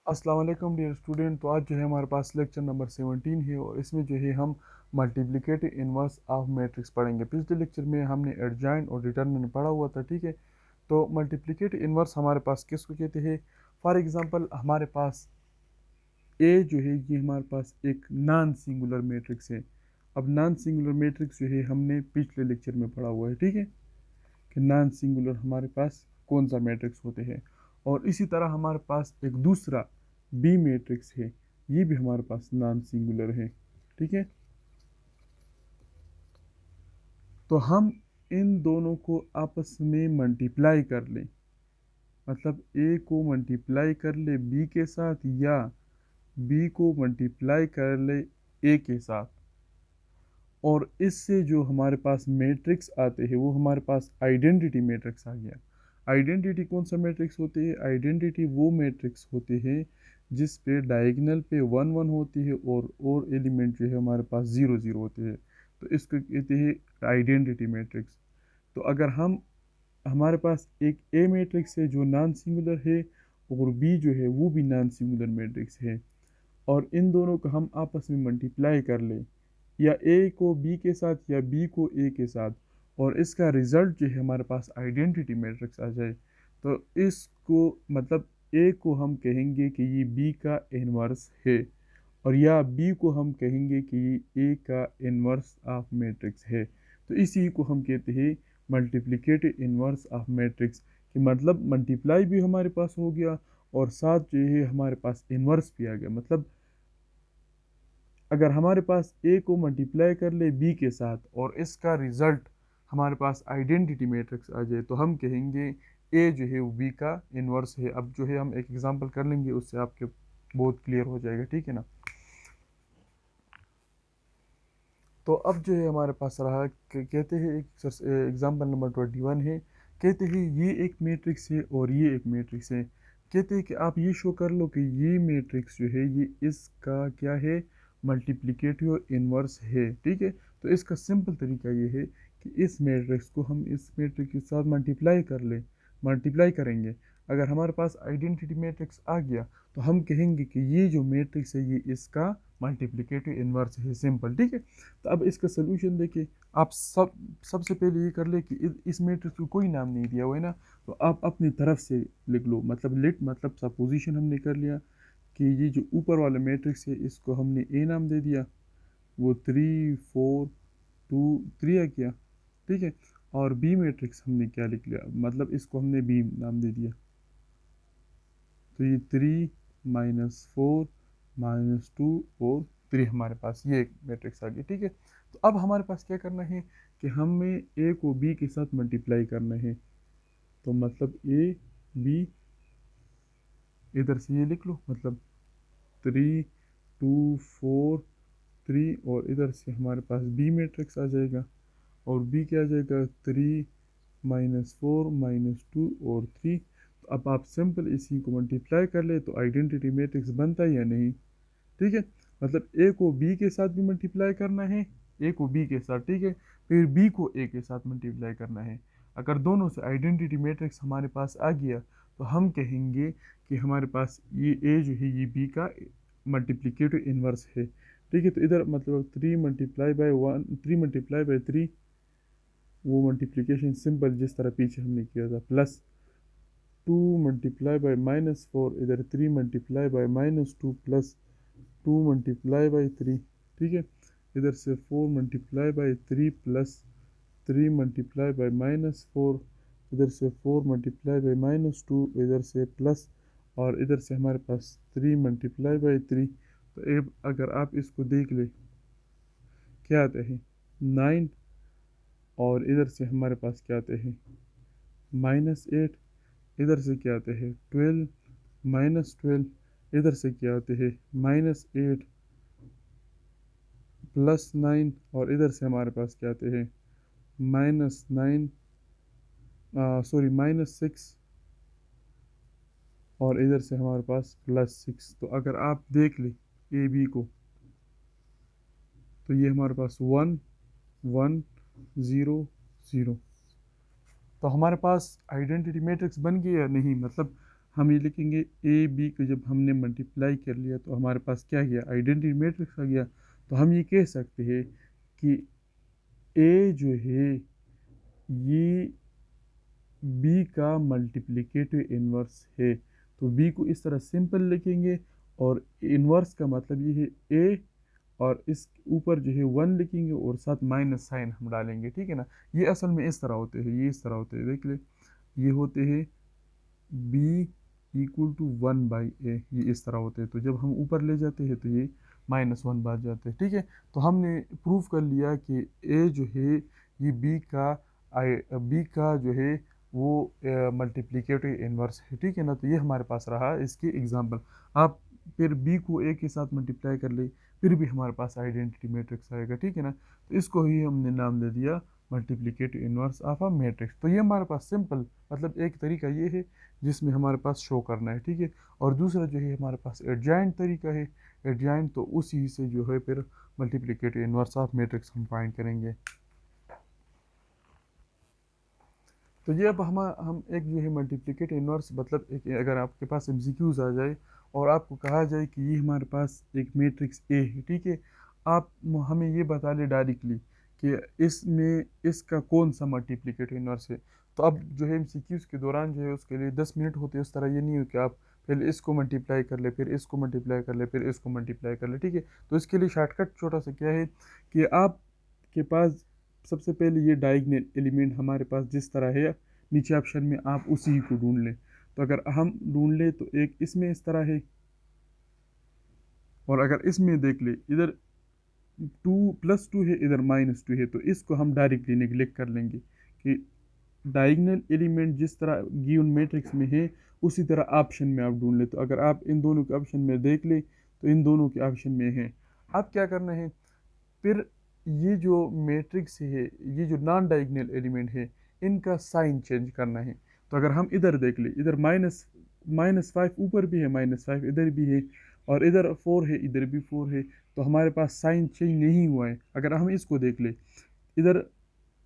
अस्सलाम वालेकुम dear student. तो आज जो है हमारे पास लेक्चर नंबर 17 है और इसमें जो है हम मल्टीप्लिकेटिव इन्वर्स ऑफ मैट्रिक्स पढ़ेंगे। पिछले लेक्चर में हमने एडजॉइंट और डिटरमिनेंट पढ़ा हुआ था, ठीक है। तो मल्टीप्लिकेटिव इन्वर्स हमारे पास किसको कहते हैं? फॉर एग्जांपल हमारे पास ए जो है ये हमारे पास एक नॉन सिंगुलर मैट्रिक्स है। अब नॉन सिंगुलर मैट्रिक्स जो है हमने पिछले लेक्चर में पढ़ा हुआ है, ठीक है, कि नॉन सिंगुलर हमारे पास कौन सा मैट्रिक्स होते हैं। और इसी तरह हमारे पास एक दूसरा बी मैट्रिक्स है, ये भी हमारे पास नॉन सिंगुलर है, ठीक है। तो हम इन दोनों को आपस में मल्टीप्लाई कर लें, मतलब ए को मल्टीप्लाई कर ले बी के साथ या बी को मल्टीप्लाई कर ले ए के साथ, और इससे जो हमारे पास मैट्रिक्स आते हैं वो हमारे पास आइडेंटिटी मैट्रिक्स आ गया। आइडेंटिटी कौन सा मैट्रिक्स होती है? आइडेंटिटी वो मैट्रिक्स होते हैं जिस पे डायगोनल पे 1 1 होती है और एलिमेंट जो है हमारे पास 0 0 होते हैं, तो इसको कहते हैं आइडेंटिटी मैट्रिक्स। तो अगर हम हमारे पास एक ए मैट्रिक्स है जो नॉन सिंगुलर है और बी जो है वो भी नॉन सिंगुलर मैट्रिक्स है, और इन दोनों को हम आपस में मल्टीप्लाई कर लें, या ए को बी के साथ या बी को ए के साथ, और इसका रिजल्ट जो है हमारे पास आइडेंटिटी मैट्रिक्स आ जाए, तो इसको मतलब ए को हम कहेंगे कि ये बी का इन्वर्स है, और या बी को हम कहेंगे कि ये ए का इन्वर्स ऑफ मैट्रिक्स है। तो इसी को हम कहते हैं मल्टीप्लिकेटिव इन्वर्स ऑफ मैट्रिक्स, कि मतलब मल्टीप्लाई भी हमारे पास हो गया और साथ जो है हमारे पास इन्वर्स भी आ गया। मतलब अगर हमारे पास ए को मल्टीप्लाई कर ले बी के साथ और इसका रिजल्ट हमारे पास आइडेंटिटी मैट्रिक्स आ जाए, तो हम कहेंगे ए जो है वो बी का इन्वर्स है। अब जो है हम एक एग्जांपल कर लेंगे, उससे आपके बहुत क्लियर हो जाएगा, ठीक है ना। तो अब जो है हमारे पास रहा कहते हैं एग्जांपल नंबर 21 है। कहते हैं ये एक मैट्रिक्स है और ये एक मैट्रिक्स है। कहते हैं कि आप ये शो कर लो कि ये मैट्रिक्स जो है ये इसका क्या है, मल्टीप्लिकेटिव इन्वर्स है, ठीक है। तो इसका सिंपल तरीका ये है कि इस मैट्रिक्स को हम इस मैट्रिक्स के साथ मल्टीप्लाई कर लें, मल्टीप्लाई करेंगे। अगर हमारे पास आइडेंटिटी मैट्रिक्स आ गया तो हम कहेंगे कि ये जो मैट्रिक्स है ये इसका मल्टीप्लिकेटिव इन्वर्स है, सिंपल, ठीक है। तो अब इसका सोल्यूशन देखिए। आप सबसे पहले ये कर ले कि इस मैट्रिक्स को कोई नाम नहीं दिया हुआ है ना, तो आप अपनी तरफ से लिख लो। मतलब लेट मतलब सपोजिशन हमने कर लिया कि ये जो ऊपर वाला मैट्रिक्स है इसको हमने ए नाम दे दिया, वो 3 4 2 3 आ गया, ठीक है। और बी मैट्रिक्स हमने क्या लिख लिया, मतलब इसको हमने बी नाम दे दिया, तो ये 3 -4 -2 और 3 हमारे पास ये एक मैट्रिक्स आ गई, ठीक है। तो अब हमारे पास क्या करना है कि हमें ए को बी के साथ मल्टीप्लाई करना है। तो मतलब ए बी, इधर से ये लिख लो, मतलब 3 2 4 3, और इधर से हमारे पास बी मैट्रिक्स आ जाएगा, और बी क्या आ जाएगा, 3 -4 -2 और 3। तो अब आप सिंपल इसी को मल्टीप्लाई कर ले तो आइडेंटिटी मैट्रिक्स बनता है या नहीं, ठीक है। मतलब ए को बी के साथ भी मल्टीप्लाई करना है, ए को बी के साथ, ठीक है, फिर बी को ए के साथ मल्टीप्लाई करना है। अगर दोनों से आइडेंटिटी मैट्रिक्स हमारे पास आ गया तो हम कहेंगे कि हमारे पास ये ए जो है ये बी का मल्टीप्लिकेटिव इन्वर्स है, ठीक है। तो इधर मतलब 3 × 1 3 × 3, वो मल्टीप्लिकेशन सिंपल जिस तरह पीछे हमने किया था, प्लस 2 × -4, इधर 3 × -2 प्लस 2 × 3, ठीक है। इधर से 4 × 3 प्लस 3 × -4, इधर से 4 × -2, इधर से प्लस, और इधर से हमारे पास 3 × 3। तो अब अगर आप इसको देख ले क्या आते हैं 9, और इधर से हमारे पास क्या आते हैं -8, इधर से क्या आते हैं 12, -12, इधर से क्या आते हैं -8 +9, और इधर से हमारे पास क्या आते हैं -9, सॉरी -6, और इधर से हमारे पास +6। तो अगर आप देख लें ए बी को, तो ये हमारे पास 1 1 0 0। तो हमारे पास आइडेंटिटी मैट्रिक्स बन गई या नहीं? मतलब हम ये लिखेंगे ए बी को जब हमने मल्टीप्लाई कर लिया तो हमारे पास क्या गया, आइडेंटिटी मैट्रिक्स आ गया। तो हम ये कह सकते हैं कि ए जो है ये बी का मल्टीप्लिकेटिव इन्वर्स है। तो बी को इस तरह सिंपल लिखेंगे और इन्वर्स का मतलब ये है ए, और इस ऊपर जो है 1 लिखेंगे और साथ माइनस साइन हम डालेंगे, ठीक है ना। ये असल में इस तरह होते हैं, ये इस तरह होते हैं, देख ले, ये होते हैं बी इक्वल टू 1/a, ये इस तरह होते हैं। तो जब हम ऊपर ले जाते हैं तो ये -1 बच जाते हैं, ठीक है। तो हमने प्रूव कर लिया कि ए जो है ये बी का जो है वो मल्टीप्लिकेटिव इन्वर्स है, ठीक है ना। तो ये हमारे पास रहा इसकी एग्जांपल। आप फिर बी को ए के साथ मल्टीप्लाई कर ले, फिर भी हमारे पास आइडेंटिटी मैट्रिक्स आएगा, ठीक है ना। तो इसको ही हमने नाम दे दिया multiplicative inverse of a matrix. तो ये हमारे पास सिंपल मतलब एक तरीका ये है जिसमें हमारे पास शो करना है, ठीक है। और दूसरा जो है हमारे पास एडजॉइंट तरीका है, एडजॉइंट तो उसी से जो है फिर मल्टीप्लिकेटिव इन्वर्स ऑफ मैट्रिक्स हम फाइंड करेंगे। तो ये अब हम एक जो है मल्टीप्लिकेटिव इन्वर्स मतलब एक, अगर आपके पास एमसीक्यूज आ जाए और आपको कहा जाए कि ये हमारे पास एक मैट्रिक्स ए है, ठीक है, आप हमें ये बता दें डायरेक्टली कि इसमें इसका कौन सा मल्टीप्लिकेटिव इन्वर्स है। तो अब जो है एमसीक्यूज के दौरान जो है उसके लिए 10 मिनट होते हैं, उस तरह ये नहीं हो कि आप पहले इसको मल्टीप्लाई कर ले, फिर इसको मल्टीप्लाई कर ले, फिर इसको मल्टीप्लाई कर ले, ठीक है। तो इसके लिए शॉर्टकट छोटा सा क्या है कि आपके पास सबसे पहले ये डायगोनल एलिमेंट हमारे पास जिस तरह है नीचे ऑप्शन में, आप उसी को ढूंढ लें। तो अगर हम ढूंढ लें तो एक इसमें इस तरह है, और अगर इसमें देख ले इधर 2 + 2 है, इधर -2 है, तो इसको हम डायरेक्टली निगलेक्ट कर लेंगे कि डायगोनल एलिमेंट जिस तरह गिवन मैट्रिक्स में है उसी तरह ऑप्शन में आप ढूंढ ले। तो अगर आप इन दोनों के ऑप्शन में देख ले तो इन दोनों के ऑप्शन में है। अब क्या करना है, फिर ये जो मैट्रिक्स है, ये जो नॉन डायगोनल एलिमेंट है, इनका साइन चेंज करना है। तो अगर हम इधर देख ले, इधर -5 ऊपर भी है, -5 इधर भी है, और इधर 4 है, इधर भी 4 है, तो हमारे पास साइन चेंज नहीं हुआ है। अगर हम इसको देख ले, इधर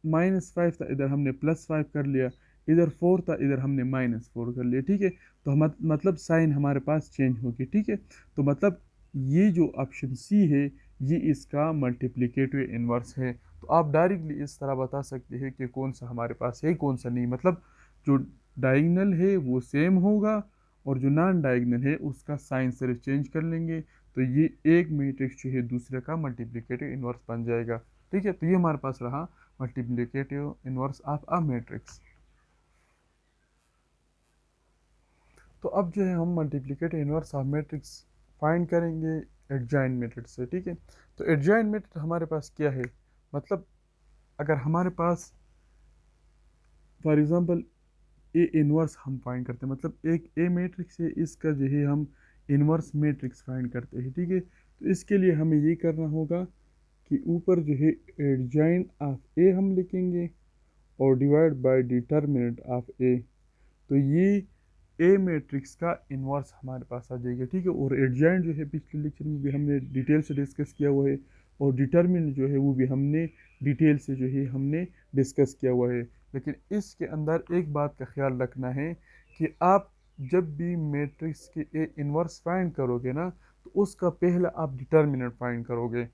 -5 था, इधर हमने +5 कर लिया, इधर 4 था, इधर हमने -4 कर लिया, ठीक है। तो हम मतलब साइन हमारे पास चेंज होगी, ठीक है। तो मतलब ये जो ऑप्शन सी है ये इसका मल्टीप्लिकेटिव इन्वर्स है। तो आप डायरेक्टली इस तरह बता सकते हैं कि कौन सा हमारे पास है कौन सा नहीं, मतलब जो डायगोनल है वो सेम होगा और जो नॉन डायगोनल है उसका साइन सिर्फ चेंज कर लेंगे। तो ये एक मैट्रिक्स जो है दूसरे का मल्टीप्लिकेटिव इन्वर्स बन जाएगा, ठीक है। तो ये हमारे पास रहा multiplicative inverse of a matrix. तो अब जो है हम multiplicative inverse of matrix find करेंगे एडजॉइंट मेथड से, ठीक है। तो एडजॉइंट मेथड हमारे पास क्या है, मतलब अगर हमारे पास फॉर एग्जांपल ए इन्वर्स हम फाइंड करते हैं, मतलब एक ए मैट्रिक्स है, इसका जो है हम इन्वर्स मैट्रिक्स फाइंड करते हैं, ठीक है। तो इसके लिए हमें ये करना होगा कि ऊपर जो है एडजॉइंट ऑफ ए हम लिखेंगे और divide by determinant of A. तो ये ए मैट्रिक्स का इन्वर्स हमारे पास आ जाएगा, ठीक है। और एडजॉइंट जो है पिछले लेक्चर में भी हमने डिटेल से डिस्कस किया हुआ है, और डिटर्मिनेंट जो है वो भी हमने डिटेल से जो है हमने डिस्कस किया हुआ है। लेकिन इसके अंदर एक बात का ख्याल रखना है कि आप जब भी मैट्रिक्स के ए इन्वर्स फाइंड करोगे ना, तो उसका पहला आप डिटर्मिनेंट फाइंड करोगे।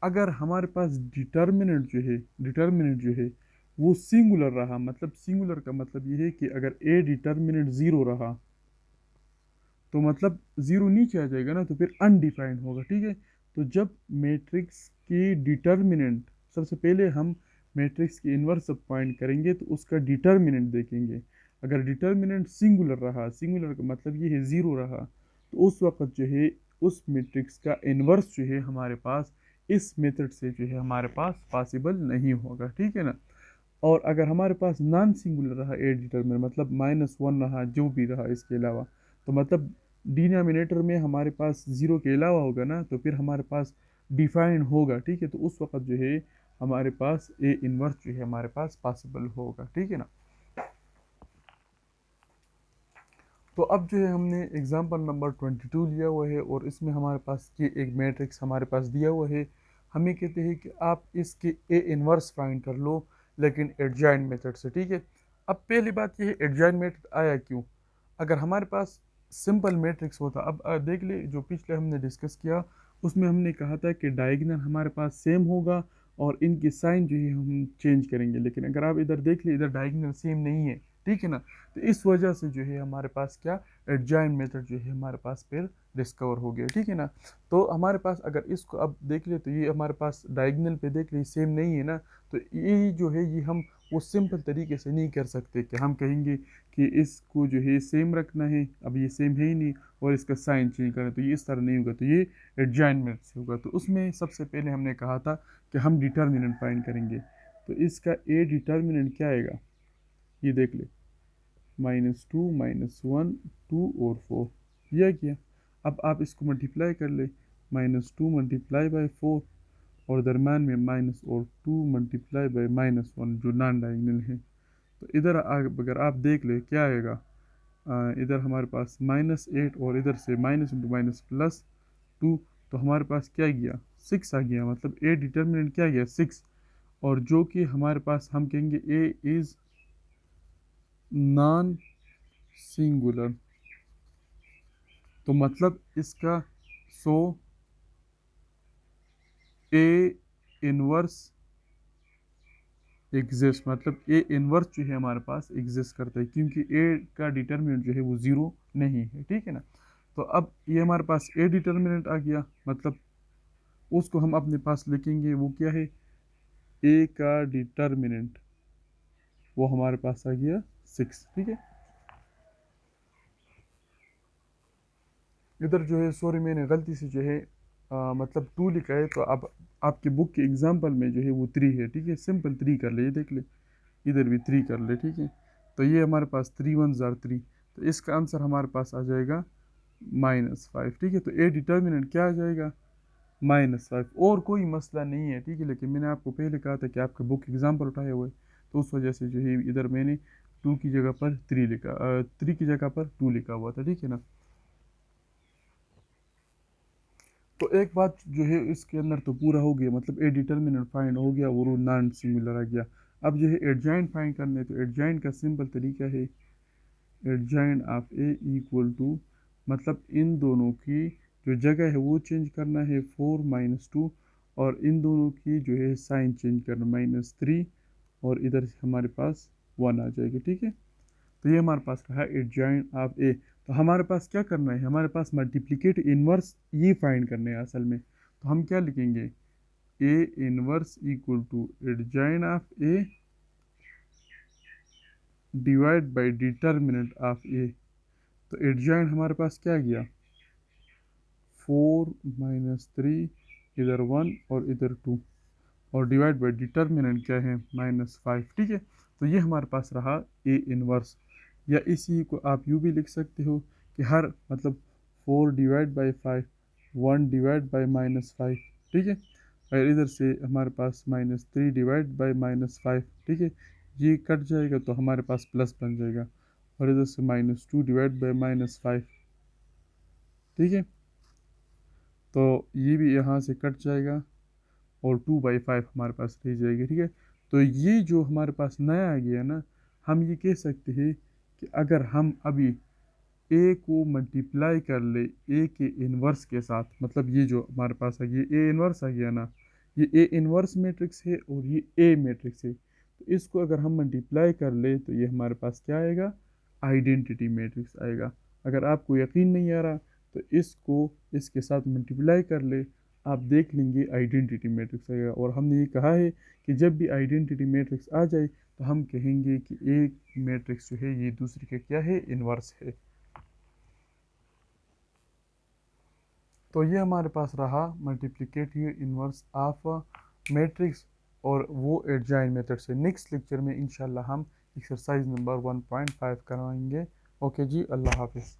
अगर हमारे पास डिटर्मिनेंट जो है वो सिंगुलर रहा, मतलब सिंगुलर का मतलब ये है कि अगर ए डिटर्मिनेंट 0 रहा तो मतलब 0 नीचे आ जाएगा ना, तो फिर अनडिफाइंड होगा, ठीक है। तो जब मैट्रिक्स की डिटर्मिनेंट, सबसे पहले हम मैट्रिक्स की इन्वर्स जब फाइंड करेंगे तो उसका डिटर्मिनेंट देखेंगे। अगर डिटर्मिनेंट सिंगुलर रहा, सिंगुलर का मतलब ये है 0 रहा, तो उस वक्त जो है उस मैट्रिक्स का इन्वर्स जो है हमारे पास इस मेथड से जो है हमारे पास पॉसिबल नहीं होगा, ठीक है ना। और अगर हमारे पास नॉन सिंगुलर रहा ए डिटर्मिनेंट, मतलब -1 रहा, जो भी रहा इसके अलावा, तो मतलब डिनोमिनेटर में हमारे पास 0 के अलावा होगा ना, तो फिर हमारे पास डिफाइंड होगा, ठीक है। तो उस वक्त जो है हमारे पास ए इन्वर्स जो है हमारे पास पॉसिबल होगा, ठीक है ना। तो अब जो है हमने एग्जांपल नंबर 22 लिया हुआ है, और इसमें हमारे पास ये एक मैट्रिक्स हमारे पास दिया हुआ है। हमें कहते हैं कि आप इसके ए इन्वर्स फाइंड कर लो, लेकिन एडजॉइंट मेथड से, ठीक है। अब पहली बात ये है एडजॉइंट मेथड आया क्यों। अगर हमारे पास सिंपल मैट्रिक्स होता, अब देख ले जो पिछले हमने डिस्कस किया उसमें हमने कहा था कि डायगोनल हमारे पास सेम होगा और इनकी साइन जो है हम चेंज करेंगे, लेकिन अगर आप इधर देख ले इधर डायगोनल सेम नहीं है, ठीक है ना। तो इस वजह से जो है हमारे पास क्या एडजॉइंट मेथड जो है हमारे पास फिर डिस्कवर हो गया, ठीक है ना। तो हमारे पास अगर इसको अब देख ले तो ये हमारे पास डायगोनल पे देख ले सेम नहीं है ना, तो ये जो है ये हम वो सिंपल तरीके से नहीं कर सकते कि हम कहेंगे कि इसको जो है सेम रखना है, अब ये सेम है ही नहीं और इसका साइन चेंज करना, तो ये इस तरह नहीं होगा, तो ये एडजॉइंट से होगा। तो उसमें सबसे पहले हमने कहा था कि हम डिटर्मिनेंट फाइंड करेंगे, तो इसका ए डिटर्मिनेंट क्या आएगा, ये देख ले -2 -1 2 और 4, यह किया। अब आप इसको मल्टीप्लाई कर ले, -2 मल्टीप्लाई बाई 4 और दरम्यान में माइनस और 2 मल्टीप्लाई बाई -1 जो नॉन डायगोनल है। तो इधर अगर आप देख ले क्या आएगा, इधर हमारे पास -8 और इधर से माइनस इंटू माइनस +2, तो हमारे पास क्या गया 6 आ गया, मतलब ए डिटर्मिनेंट क्या गया 6। और जो कि हमारे पास हम कहेंगे ए इज़ नॉन सिंगुलर, तो मतलब इसका सो ए इनवर्स एग्जिस्ट, मतलब ए इनवर्स जो है हमारे पास एग्जिस्ट करता है क्योंकि ए का डिटर्मिनेंट जो है वो ज़ीरो नहीं है, ठीक है ना। तो अब ये हमारे पास ए डिटर्मिनेंट आ गया, मतलब उसको हम अपने पास लिखेंगे, वो क्या है ए का डिटर्मिनेंट, वो हमारे पास आ गया 6, ठीक है। इधर जो है सॉरी मैंने गलती से जो है मतलब 2 लिखा है, तो अब आपके बुक के एग्जाम्पल में जो है वो 3 है, ठीक है। सिंपल 3 कर ले, ये देख ले इधर भी 3 कर ले, ठीक है। तो ये हमारे पास 3 1 जार 3, तो इसका आंसर हमारे पास आ जाएगा -5, ठीक है। तो ए डिटर्मिनेंट क्या आ जाएगा -5, और कोई मसला नहीं है, ठीक है। लेकिन मैंने आपको पहले कहा था कि आपका बुक एग्जाम्पल उठाए हुए, तो उस वजह से जो है इधर मैंने 2 की जगह पर 3 लिखा, 3 की जगह पर 2 लिखा हुआ था, ठीक है ना। तो एक बात जो है इसके अंदर तो पूरा हो गया, मतलब ए डिटर्मिनेंट फाइंड हो गया और नॉन सिंगुलर आ गया। अब जो है एडजॉइंट फाइंड करने, तो एडजॉइंट का सिंपल तरीका है adjoint of A equal to, मतलब इन दोनों की जो जगह है वो चेंज करना है 4 -2, और इन दोनों की जो है साइन चेंज करना -3, और इधर हमारे पास 1 आ जाएगा, ठीक है। तो ये हमारे पास रहा एडजॉइंट ऑफ ए। तो हमारे पास क्या करना है, हमारे पास मल्टीप्लिकेट इनवर्स ये फाइंड करने हैं असल में, तो हम क्या लिखेंगे A inverse equal to adjoint of A divide by determinant of A. तो एडजॉइंट हमारे पास क्या गया 4 -3, इधर 1 और इधर 2, और डिवाइड बाय डिटर्मिनेंट क्या है -5, ठीक है। तो ये हमारे पास रहा ए इनवर्स, या इसी को आप यूँ भी लिख सकते हो कि हर मतलब 4 डिवाइड बाई 5 1 डिवाइड बाई -5, ठीक है। और इधर से हमारे पास -3 डिवाइड बाई -5, ठीक है। ये कट जाएगा तो हमारे पास प्लस बन जाएगा, और इधर से -2 डिवाइड बाई -5, ठीक है। तो ये भी यहाँ से कट जाएगा और 2/5 हमारे पास रह जाएगी, ठीक है। तो ये जो हमारे पास नया आ गया ना, हम ये कह सकते हैं कि अगर हम अभी ए को मल्टीप्लाई कर ले ए के इन्वर्स के साथ, मतलब ये जो हमारे पास आ गया ए इन्वर्स आ गया ना, ये ए इन्वर्स मैट्रिक्स है और ये ए मैट्रिक्स है, तो इसको अगर हम मल्टीप्लाई कर ले तो ये हमारे पास क्या आएगा आइडेंटिटी मैट्रिक्स आएगा। अगर आपको यकीन नहीं आ रहा तो इसको इसके साथ मल्टीप्लाई कर ले, आप देख लेंगे आइडेंटिटी मैट्रिक्स आएगा। और हमने ये कहा है कि जब भी आइडेंटिटी मैट्रिक्स आ जाए तो हम कहेंगे कि एक मैट्रिक्स जो है ये दूसरे का क्या है इन्वर्स है। तो ये हमारे पास रहा मल्टीप्लिकेटिव इन्वर्स ऑफ मैट्रिक्स, और वो एडजॉइंट मेथड से। नेक्स्ट लेक्चर में इंशाल्लाह हम एक्सरसाइज नंबर 1.5 करवाएंगे। ओके जी, अल्लाह हाफिज़।